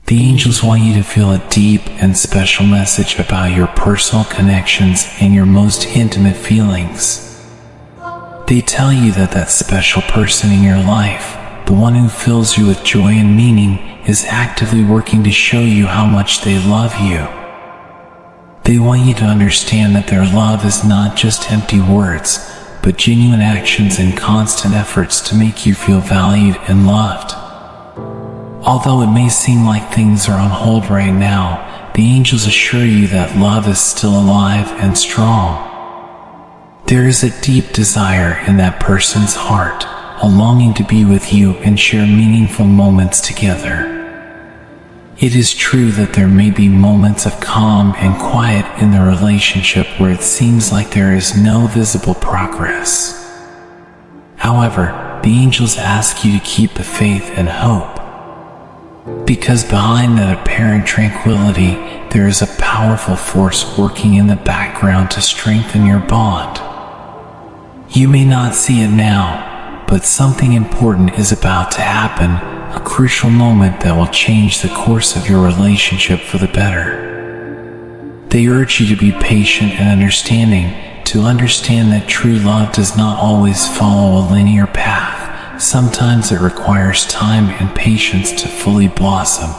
The angels want you to feel a deep and special message about your personal connections and your most intimate feelings. They tell you that that special person in your life, the one who fills you with joy and meaning, is actively working to show you how much they love you. They want you to understand that their love is not just empty words, but genuine actions and constant efforts to make you feel valued and loved. Although it may seem like things are on hold right now, the angels assure you that love is still alive and strong. There is a deep desire in that person's heart, a longing to be with you and share meaningful moments together. It is true that there may be moments of calm and quiet in the relationship where it seems like there is no visible progress. However, the angels ask you to keep the faith and hope, because behind that apparent tranquility, there is a powerful force working in the background to strengthen your bond. You may not see it now, but something important is about to happen, a crucial moment that will change the course of your relationship for the better. They urge you to be patient and understanding, to understand that true love does not always follow a linear path. Sometimes it requires time and patience to fully blossom.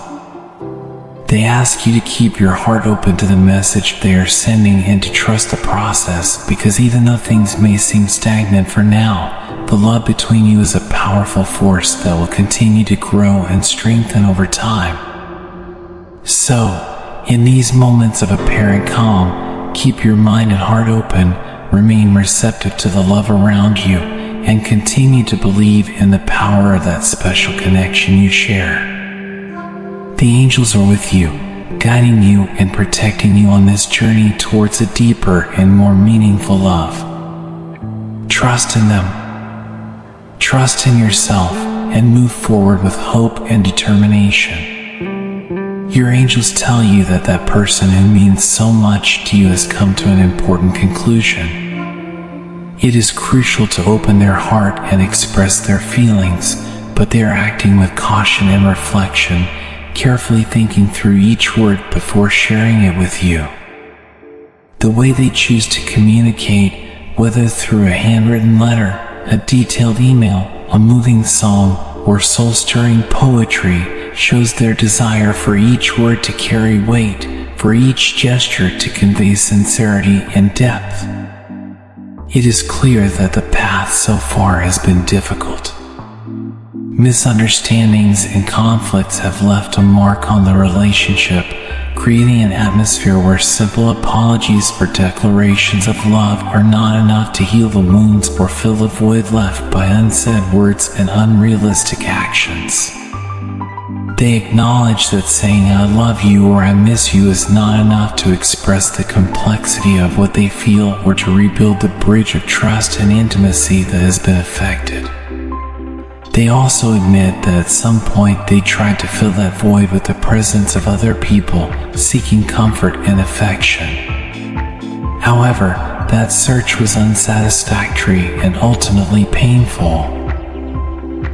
They ask you to keep your heart open to the message they are sending and to trust the process, because even though things may seem stagnant for now, the love between you is a powerful force that will continue to grow and strengthen over time. So, in these moments of apparent calm, keep your mind and heart open, remain receptive to the love around you, and continue to believe in the power of that special connection you share. The angels are with you, guiding you and protecting you on this journey towards a deeper and more meaningful love. Trust in them. Trust in yourself and move forward with hope and determination. Your angels tell you that that person who means so much to you has come to an important conclusion. It is crucial to open their heart and express their feelings, but they are acting with caution and reflection, carefully thinking through each word before sharing it with you. The way they choose to communicate, whether through a handwritten letter, a detailed email, a moving song, or soul-stirring poetry, shows their desire for each word to carry weight, for each gesture to convey sincerity and depth. It is clear that the path so far has been difficult. Misunderstandings and conflicts have left a mark on the relationship, creating an atmosphere where simple apologies or declarations of love are not enough to heal the wounds or fill the void left by unsaid words and unrealistic actions. They acknowledge that saying "I love you" or "I miss you" is not enough to express the complexity of what they feel or to rebuild the bridge of trust and intimacy that has been affected. They also admit that at some point they tried to fill that void with the presence of other people, seeking comfort and affection. However, that search was unsatisfactory and ultimately painful.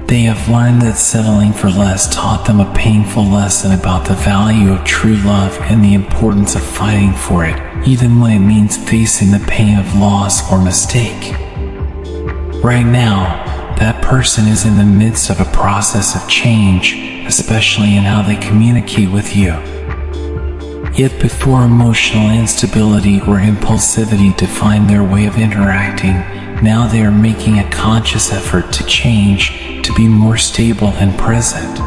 They have learned that settling for less taught them a painful lesson about the value of true love and the importance of fighting for it, even when it means facing the pain of loss or mistake. Right now, that person is in the midst of a process of change, especially in how they communicate with you. If before emotional instability or impulsivity defined their way of interacting, now they are making a conscious effort to change, to be more stable and present.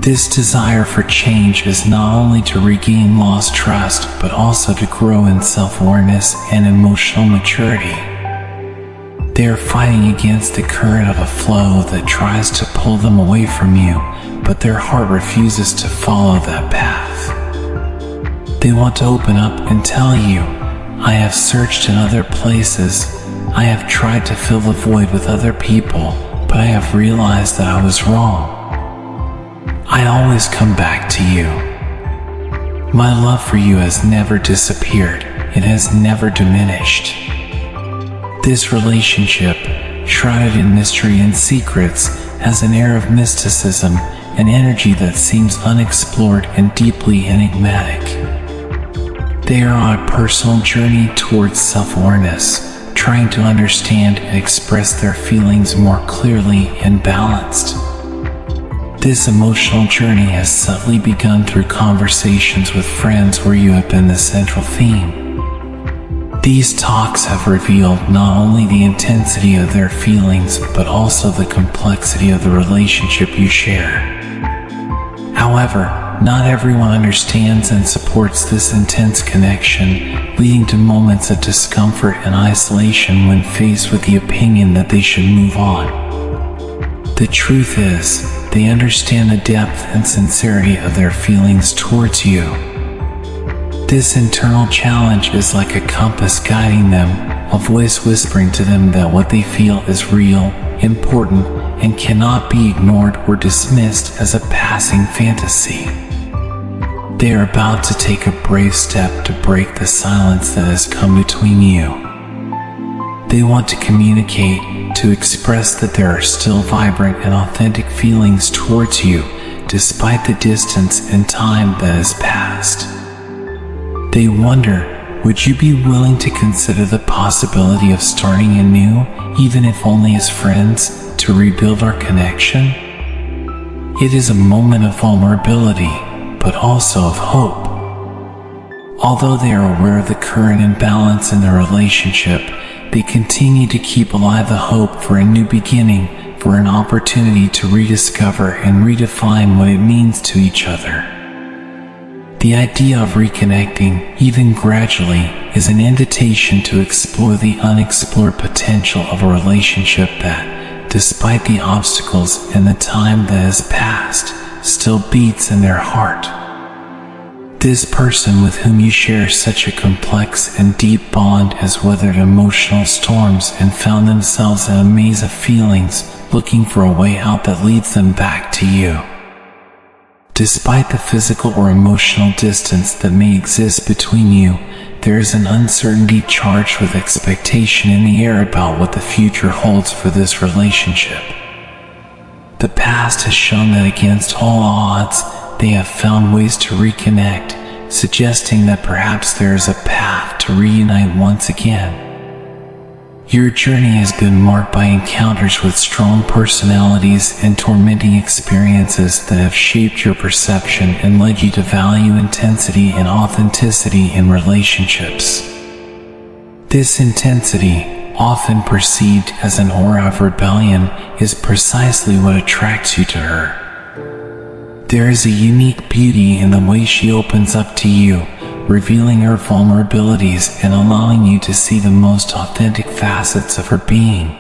This desire for change is not only to regain lost trust, but also to grow in self-awareness and emotional maturity. They are fighting against the current of a flow that tries to pull them away from you, but their heart refuses to follow that path. They want to open up and tell you, "I have searched in other places, I have tried to fill the void with other people, but I have realized that I was wrong. I always come back to you. My love for you has never disappeared, it has never diminished." This relationship, shrouded in mystery and secrets, has an air of mysticism, an energy that seems unexplored and deeply enigmatic. They are on a personal journey towards self-awareness, trying to understand and express their feelings more clearly and balanced. This emotional journey has subtly begun through conversations with friends where you have been the central theme. These talks have revealed not only the intensity of their feelings, but also the complexity of the relationship you share. However, not everyone understands and supports this intense connection, leading to moments of discomfort and isolation when faced with the opinion that they should move on. The truth is, they understand the depth and sincerity of their feelings towards you. This internal challenge is like a compass guiding them, a voice whispering to them that what they feel is real, important, and cannot be ignored or dismissed as a passing fantasy. They are about to take a brave step to break the silence that has come between you. They want to communicate, to express that there are still vibrant and authentic feelings towards you, despite the distance and time that has passed. They wonder, would you be willing to consider the possibility of starting anew, even if only as friends, to rebuild our connection? It is a moment of vulnerability, but also of hope. Although they are aware of the current imbalance in their relationship, they continue to keep alive the hope for a new beginning, for an opportunity to rediscover and redefine what it means to each other. The idea of reconnecting, even gradually, is an invitation to explore the unexplored potential of a relationship that, despite the obstacles and the time that has passed, still beats in their heart. This person with whom you share such a complex and deep bond has weathered emotional storms and found themselves in a maze of feelings, looking for a way out that leads them back to you. Despite the physical or emotional distance that may exist between you, there is an uncertainty charged with expectation in the air about what the future holds for this relationship. The past has shown that against all odds, they have found ways to reconnect, suggesting that perhaps there is a path to reunite once again. Your journey has been marked by encounters with strong personalities and tormenting experiences that have shaped your perception and led you to value intensity and authenticity in relationships. This intensity, often perceived as an aura of rebellion, is precisely what attracts you to her. There is a unique beauty in the way she opens up to you, revealing her vulnerabilities and allowing you to see the most authentic facets of her being.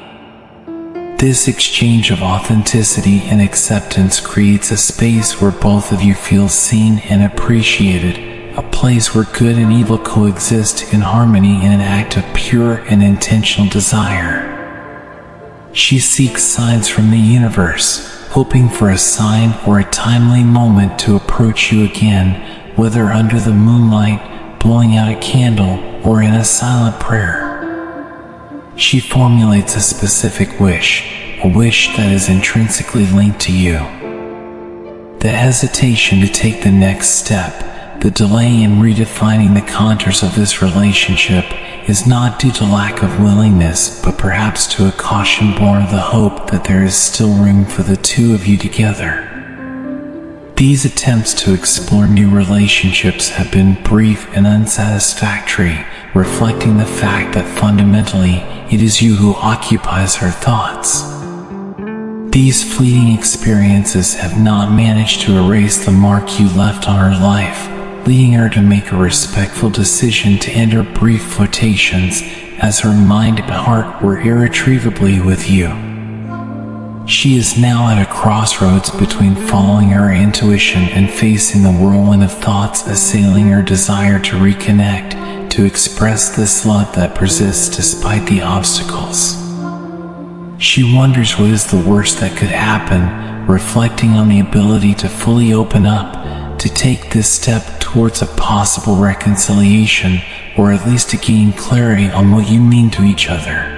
This exchange of authenticity and acceptance creates a space where both of you feel seen and appreciated, a place where good and evil coexist in harmony in an act of pure and intentional desire. She seeks signs from the universe, hoping for a sign or a timely moment to approach you again, whether under the moonlight, blowing out a candle, or in a silent prayer. She formulates a specific wish, a wish that is intrinsically linked to you. The hesitation to take the next step, the delay in redefining the contours of this relationship, is not due to lack of willingness, but perhaps to a caution born of the hope that there is still room for the two of you together. These attempts to explore new relationships have been brief and unsatisfactory, reflecting the fact that fundamentally, it is you who occupies her thoughts. These fleeting experiences have not managed to erase the mark you left on her life, leading her to make a respectful decision to end her brief flirtations, as her mind and heart were irretrievably with you. She is now at a crossroads between following her intuition and facing the whirlwind of thoughts assailing her desire to reconnect, to express this love that persists despite the obstacles. She wonders what is the worst that could happen, reflecting on the ability to fully open up, to take this step towards a possible reconciliation, or at least to gain clarity on what you mean to each other.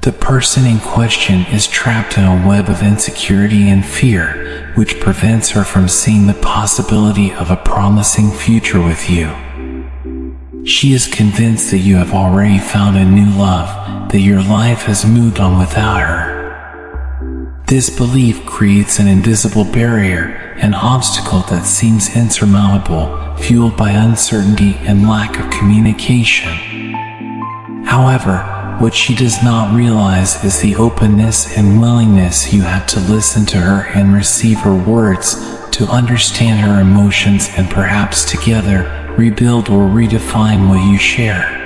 The person in question is trapped in a web of insecurity and fear, which prevents her from seeing the possibility of a promising future with you. She is convinced that you have already found a new love, that your life has moved on without her. This belief creates an invisible barrier, an obstacle that seems insurmountable, fueled by uncertainty and lack of communication. However, what she does not realize is the openness and willingness you have to listen to her and receive her words, to understand her emotions, and perhaps together rebuild or redefine what you share.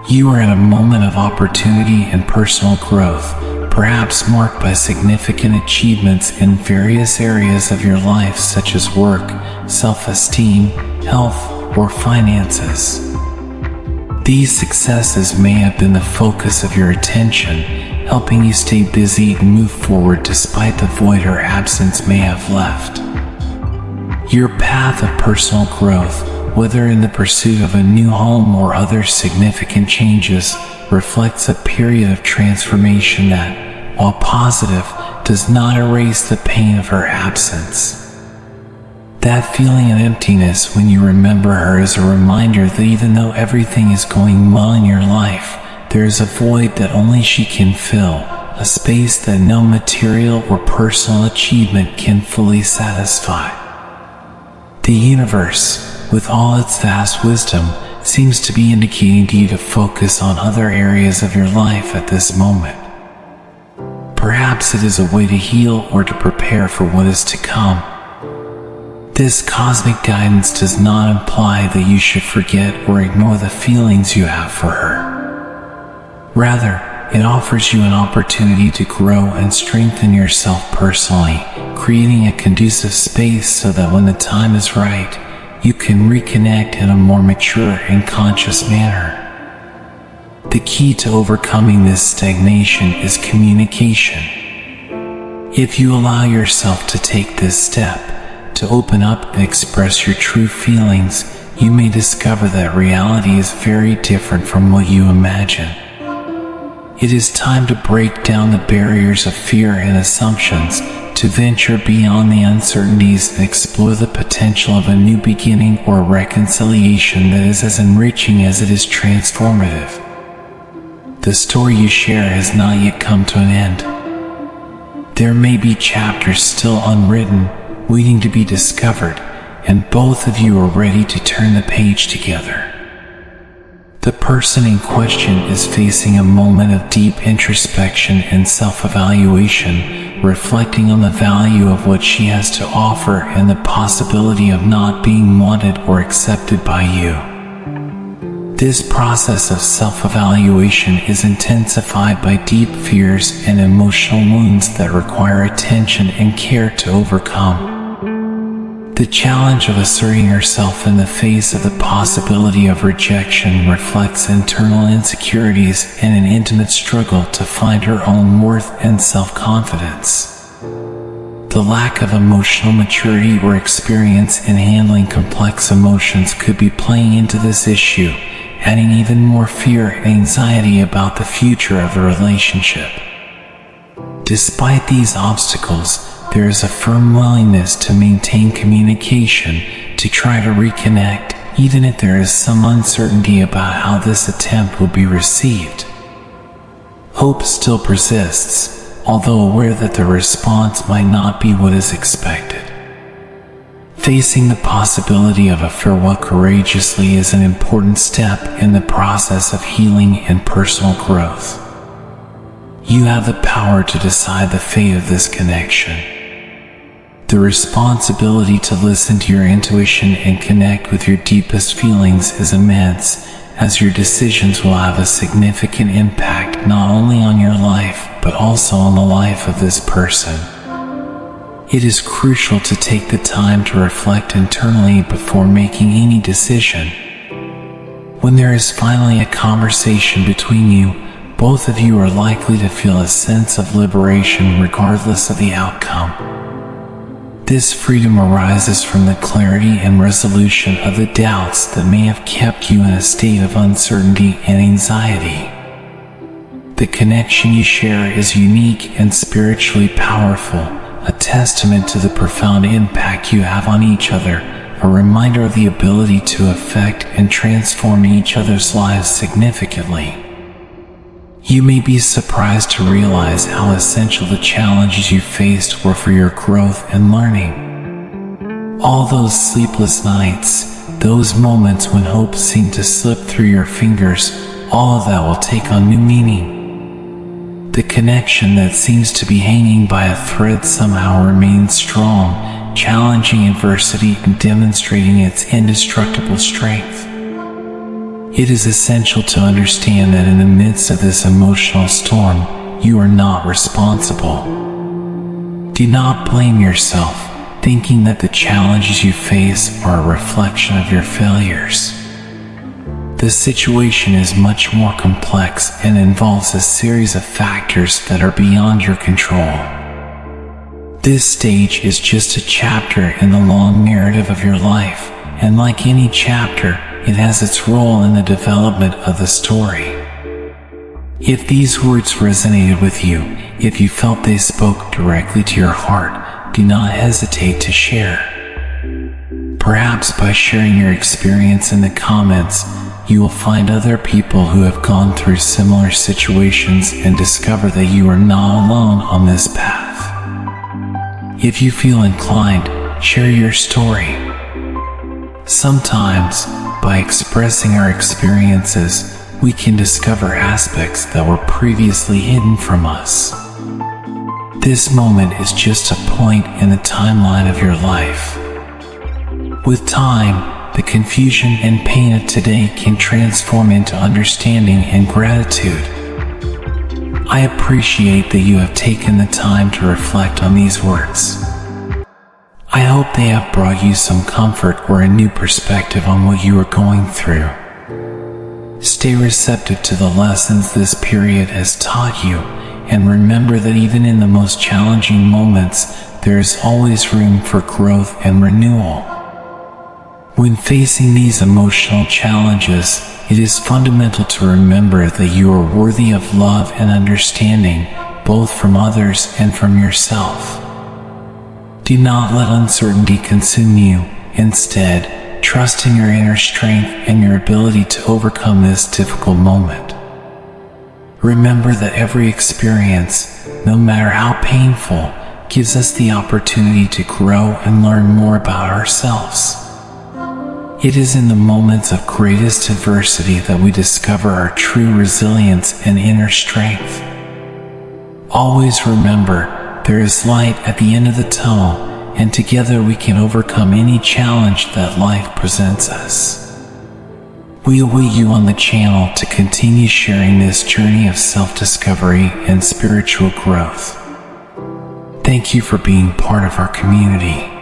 You are in a moment of opportunity and personal growth, perhaps marked by significant achievements in various areas of your life such as work, self-esteem, health, or finances. These successes may have been the focus of your attention, helping you stay busy and move forward despite the void her absence may have left. Your path of personal growth, whether in the pursuit of a new home or other significant changes, reflects a period of transformation that, while positive, does not erase the pain of her absence. That feeling of emptiness when you remember her is a reminder that even though everything is going well in your life, there is a void that only she can fill, a space that no material or personal achievement can fully satisfy. The universe, with all its vast wisdom, seems to be indicating to you to focus on other areas of your life at this moment. Perhaps it is a way to heal or to prepare for what is to come. This cosmic guidance does not imply that you should forget or ignore the feelings you have for her. Rather, it offers you an opportunity to grow and strengthen yourself personally, creating a conducive space so that when the time is right, you can reconnect in a more mature and conscious manner. The key to overcoming this stagnation is communication. If you allow yourself to take this step, to open up and express your true feelings, you may discover that reality is very different from what you imagine. It is time to break down the barriers of fear and assumptions, to venture beyond the uncertainties and explore the potential of a new beginning or reconciliation that is as enriching as it is transformative. The story you share has not yet come to an end. There may be chapters still unwritten, waiting to be discovered, and both of you are ready to turn the page together. The person in question is facing a moment of deep introspection and self-evaluation, reflecting on the value of what she has to offer and the possibility of not being wanted or accepted by you. This process of self-evaluation is intensified by deep fears and emotional wounds that require attention and care to overcome. The challenge of asserting herself in the face of the possibility of rejection reflects internal insecurities and an intimate struggle to find her own worth and self-confidence. The lack of emotional maturity or experience in handling complex emotions could be playing into this issue, adding even more fear and anxiety about the future of the relationship. Despite these obstacles, there is a firm willingness to maintain communication, to try to reconnect, even if there is some uncertainty about how this attempt will be received. Hope still persists, although aware that the response might not be what is expected. Facing the possibility of a farewell courageously is an important step in the process of healing and personal growth. You have the power to decide the fate of this connection. The responsibility to listen to your intuition and connect with your deepest feelings is immense, as your decisions will have a significant impact not only on your life, but also on the life of this person. It is crucial to take the time to reflect internally before making any decision. When there is finally a conversation between you, both of you are likely to feel a sense of liberation regardless of the outcome. This freedom arises from the clarity and resolution of the doubts that may have kept you in a state of uncertainty and anxiety. The connection you share is unique and spiritually powerful, a testament to the profound impact you have on each other, a reminder of the ability to affect and transform each other's lives significantly. You may be surprised to realize how essential the challenges you faced were for your growth and learning. All those sleepless nights, those moments when hope seemed to slip through your fingers, all of that will take on new meaning. The connection that seems to be hanging by a thread somehow remains strong, challenging adversity and demonstrating its indestructible strength. It is essential to understand that in the midst of this emotional storm, you are not responsible. Do not blame yourself, thinking that the challenges you face are a reflection of your failures. The situation is much more complex and involves a series of factors that are beyond your control. This stage is just a chapter in the long narrative of your life, and like any chapter, it has its role in the development of the story. If these words resonated with you, if you felt they spoke directly to your heart, do not hesitate to share. Perhaps by sharing your experience in the comments, you will find other people who have gone through similar situations and discover that you are not alone on this path. If you feel inclined, share your story. Sometimes, by expressing our experiences, we can discover aspects that were previously hidden from us. This moment is just a point in the timeline of your life. With time, the confusion and pain of today can transform into understanding and gratitude. I appreciate that you have taken the time to reflect on these words. I hope they have brought you some comfort or a new perspective on what you are going through. Stay receptive to the lessons this period has taught you, and remember that even in the most challenging moments, there is always room for growth and renewal. When facing these emotional challenges, it is fundamental to remember that you are worthy of love and understanding, both from others and from yourself. Do not let uncertainty consume you. Instead, trust in your inner strength and your ability to overcome this difficult moment. Remember that every experience, no matter how painful, gives us the opportunity to grow and learn more about ourselves. It is in the moments of greatest adversity that we discover our true resilience and inner strength. Always remember, there is light at the end of the tunnel, and together we can overcome any challenge that life presents us. We await you on the channel to continue sharing this journey of self-discovery and spiritual growth. Thank you for being part of our community.